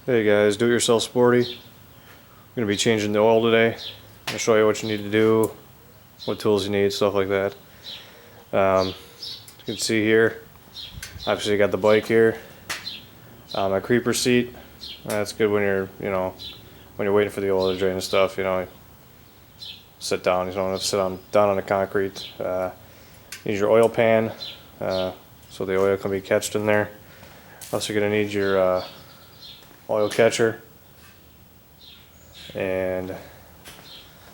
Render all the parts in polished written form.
Hey guys, do-it-yourself sporty. I'm going to be changing the oil today. I'll show you what you need to do, what tools you need, stuff like that. You can see here, obviously you got the bike here. My creeper seat, that's good when you're, when you're waiting for the oil to drain and stuff, sit down, you don't have to sit down on the concrete. Use your oil pan, so the oil can be catched in there. Also you're going to need your oil catcher, and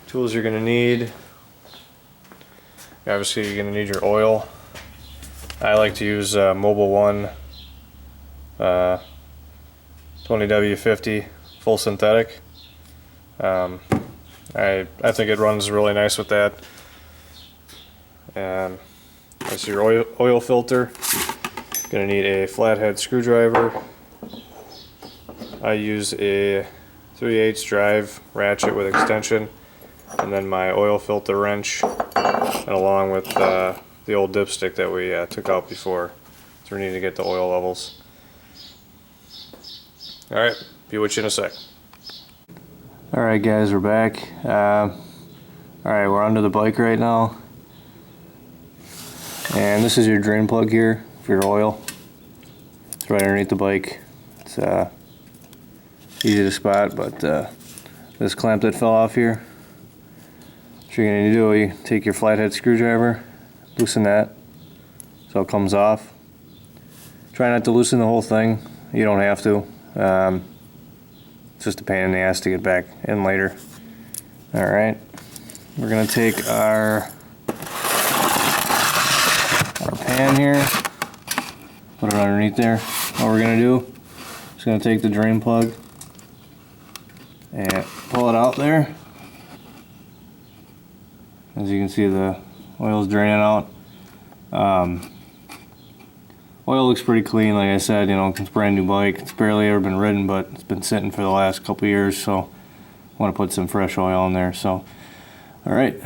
tools you're going to need. Obviously you're going to need your oil. I like to use Mobile One 20W50 full synthetic. I think it runs really nice with that. And that's your oil filter. Going to need a flathead screwdriver. I use a 3/8 drive ratchet with extension, and then my oil filter wrench, and along with the old dipstick that we took out before. So we need to get the oil levels. Alright, be with you in a sec. Alright guys, we're back. Alright, we're under the bike right now. And this is your drain plug here for your oil. It's right underneath the bike. It's easy to spot, but this clamp that fell off here, what you're going to do, you take your flathead screwdriver, loosen that so it comes off. Try not to loosen the whole thing, you don't have to. It's just a pain in the ass to get back in later. Alright, we're going to take our pan here, put it underneath there. What we're going to do is going to take the drain plug and pull it out there. As you can see, the oil's draining out. Oil looks pretty clean, like I said, it's a brand new bike. It's barely ever been ridden, but it's been sitting for the last couple years, so I want to put some fresh oil in there. So, alright,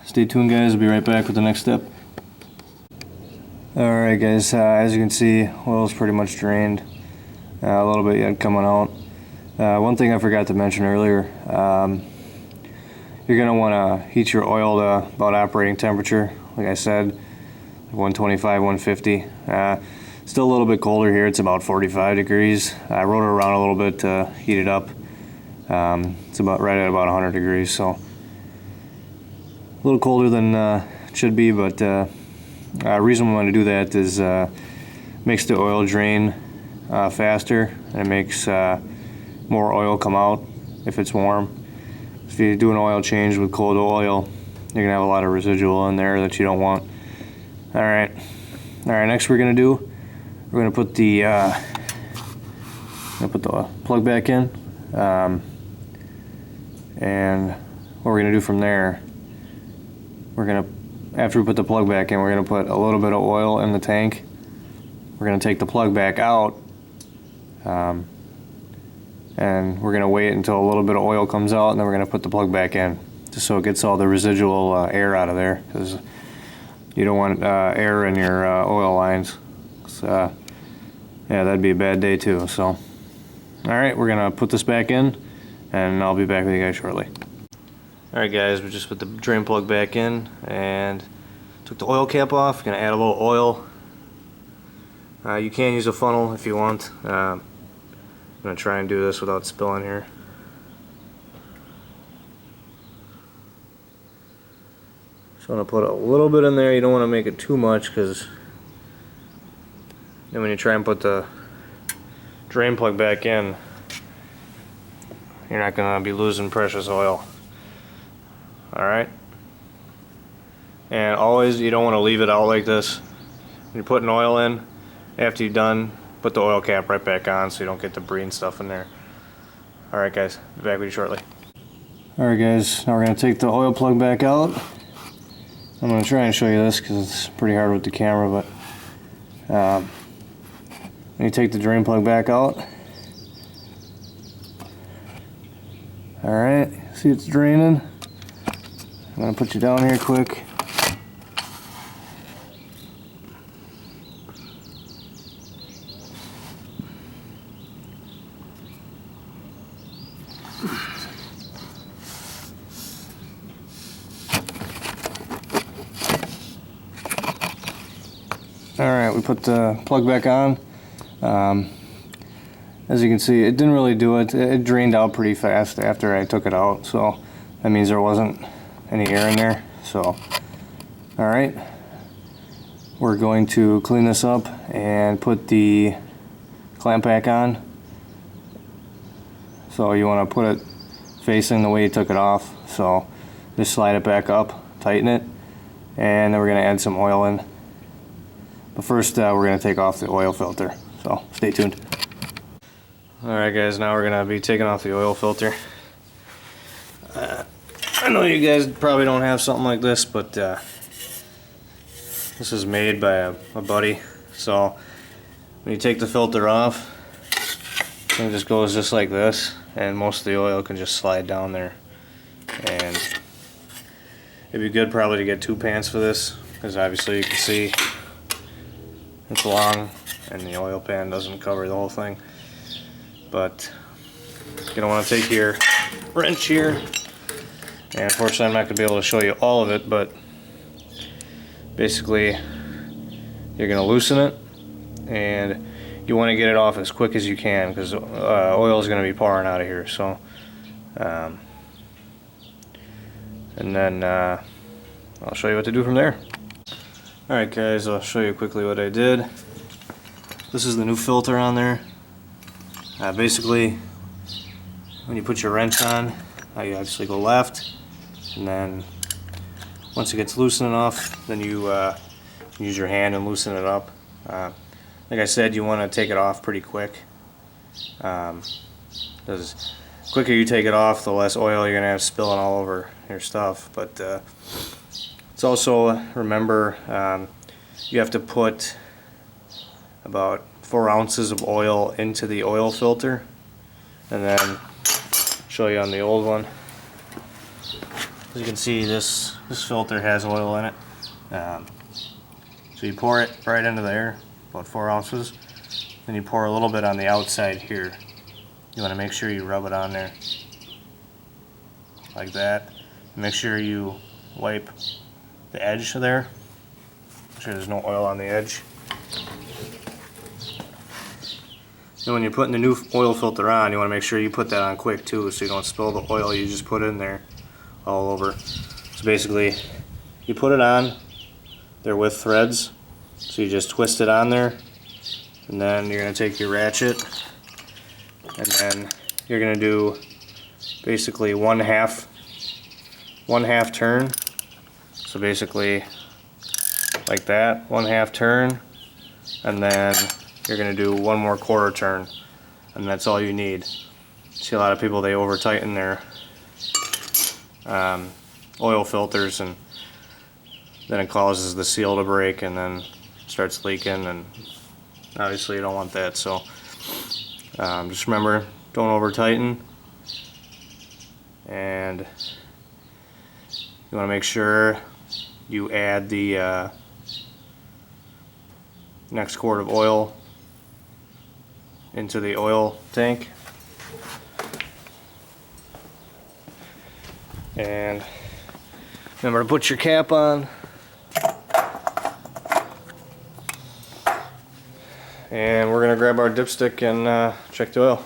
stay tuned guys, I'll be right back with the next step. Alright guys, as you can see, oil's pretty much drained. A little bit yet coming out. One thing I forgot to mention earlier, you're going to want to heat your oil to about operating temperature, like I said, 125, 150. Still a little bit colder here, it's about 45 degrees. I rode it around a little bit to heat it up. It's about right at about 100 degrees, so a little colder than it should be, but the reason we want to do that is makes the oil drain faster, and it makes more oil come out if it's warm. If you do an oil change with cold oil, you're gonna have a lot of residual in there that you don't want. Alright, next we're gonna put the plug back in, and what we're gonna do from there, after we put the plug back in, we're gonna put a little bit of oil in the tank. We're gonna take the plug back out, and we're going to wait until a little bit of oil comes out, and then we're going to put the plug back in, just so it gets all the residual air out of there, because you don't want air in your oil lines. So, yeah, that'd be a bad day too. So, alright, we're going to put this back in, and I'll be back with you guys shortly. Alright guys, we just put the drain plug back in, and took the oil cap off. Going to add a little oil. You can use a funnel if you want. I'm going to try and do this without spilling here. So I'm going to put a little bit in there. You don't want to make it too much, because then when you try and put the drain plug back in, you're not going to be losing precious oil. Alright? And always, you don't want to leave it out like this. When you're putting oil in, after you're done, put the oil cap right back on so you don't get debris and stuff in there. Alright guys, be back with you shortly. Alright guys, now we're going to take the oil plug back out. I'm going to try and show you this because it's pretty hard with the camera, but you take the drain plug back out. Alright, see it's draining. I'm going to put you down here quick. Alright, we put the plug back on. As you can see, it didn't really do it. It drained out pretty fast after I took it out, so that means there wasn't any air in there. So, alright, we're going to clean this up and put the clamp back on. So you want to put it facing the way you took it off. So just slide it back up, tighten it, and then we're going to add some oil in. But first we're going to take off the oil filter, so stay tuned. Alright guys, now we're going to be taking off the oil filter. I know you guys probably don't have something like this, but this is made by a buddy. So when you take the filter off, it just goes just like this, and most of the oil can just slide down there. And it'd be good probably to get 2 pans for this, because obviously you can see it's long and the oil pan doesn't cover the whole thing. But you're going to want to take your wrench here, and unfortunately I'm not going to be able to show you all of it, but basically you're going to loosen it, and you want to get it off as quick as you can, because oil is going to be pouring out of here. So and then I'll show you what to do from there. Alright guys, I'll show you quickly what I did. This is the new filter on there. Basically, when you put your wrench on, you obviously go left, and then once it gets loosened enough, then you use your hand and loosen it up. Like I said, you want to take it off pretty quick, because the quicker you take it off, the less oil you're going to have spilling all over your stuff. But it's also, remember, you have to put about 4 ounces of oil into the oil filter, and then show you on the old one. As you can see, this filter has oil in it. So you pour it right into there, about 4 ounces. Then you pour a little bit on the outside here. You want to make sure you rub it on there like that. Make sure you wipe the edge there. Make sure there's no oil on the edge. And when you're putting the new oil filter on, you want to make sure you put that on quick too, so you don't spill the oil you just put in there all over. So basically, you put it on there with threads, so you just twist it on there, and then you're going to take your ratchet, and then you're going to do basically one half turn. So basically like that, 1/2 turn, and then you're going to do 1 more quarter turn, and that's all you need. See a lot of people, they over tighten their oil filters, and then it causes the seal to break and then starts leaking, and obviously you don't want that. So just remember, don't over tighten, and you want to make sure you add the next quart of oil into the oil tank, and remember to put your cap on, and we're going to grab our dipstick and check the oil.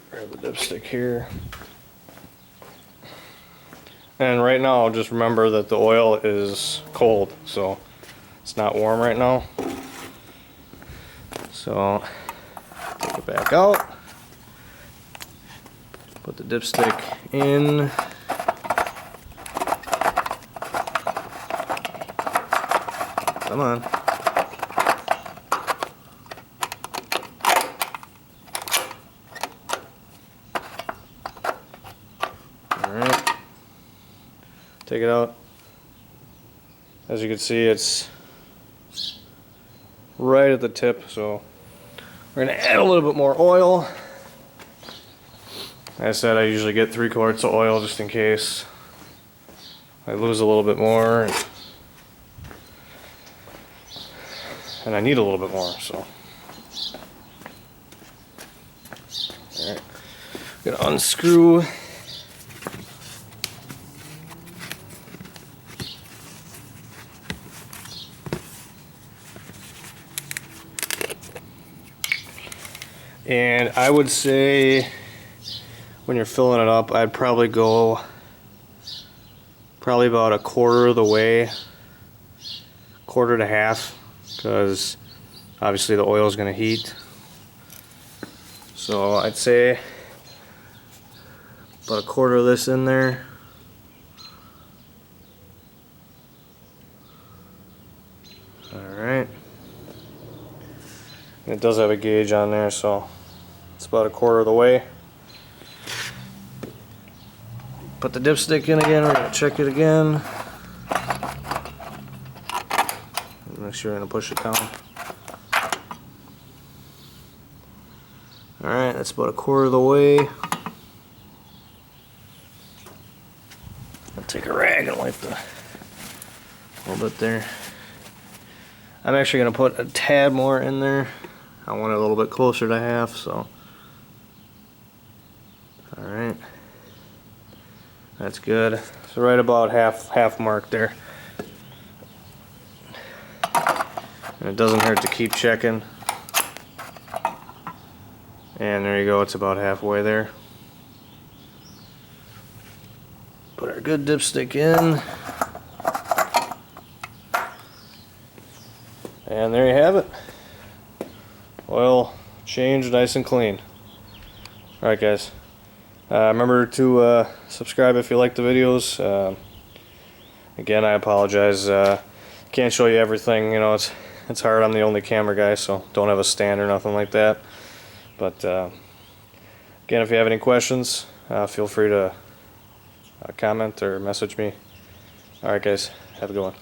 Grab the dipstick here. And right now, just remember that the oil is cold, so it's not warm right now. So take it back out, put the dipstick in, come on. Alright. Take it out. As you can see, it's right at the tip, so we're going to add a little bit more oil. Like I said, I usually get 3 quarts of oil just in case I lose a little bit more, and I need a little bit more. So Gonna unscrew. And I would say when you're filling it up, I'd probably go about a quarter of the way, quarter to half, because obviously the oil is going to heat. So I'd say about a quarter of this in there. Alright. It does have a gauge on there, so it's about a quarter of the way. Put the dipstick in again, we're going to check it again. Make sure you're going to push it down. Alright, that's about a quarter of the way. I'll take a rag and wipe a little bit there. I'm actually going to put a tad more in there. I want it a little bit closer to half, so. Alright. That's good. So right about half mark there. And it doesn't hurt to keep checking. And there you go, it's about halfway there. Put our good dipstick in. And there you have it. Oil changed, nice and clean. Alright guys. Remember to subscribe if you like the videos. Again, I apologize. Can't show you everything. You know, it's hard. I'm the only camera guy, so don't have a stand or nothing like that. But again, if you have any questions, feel free to comment or message me. Alright guys, have a good one.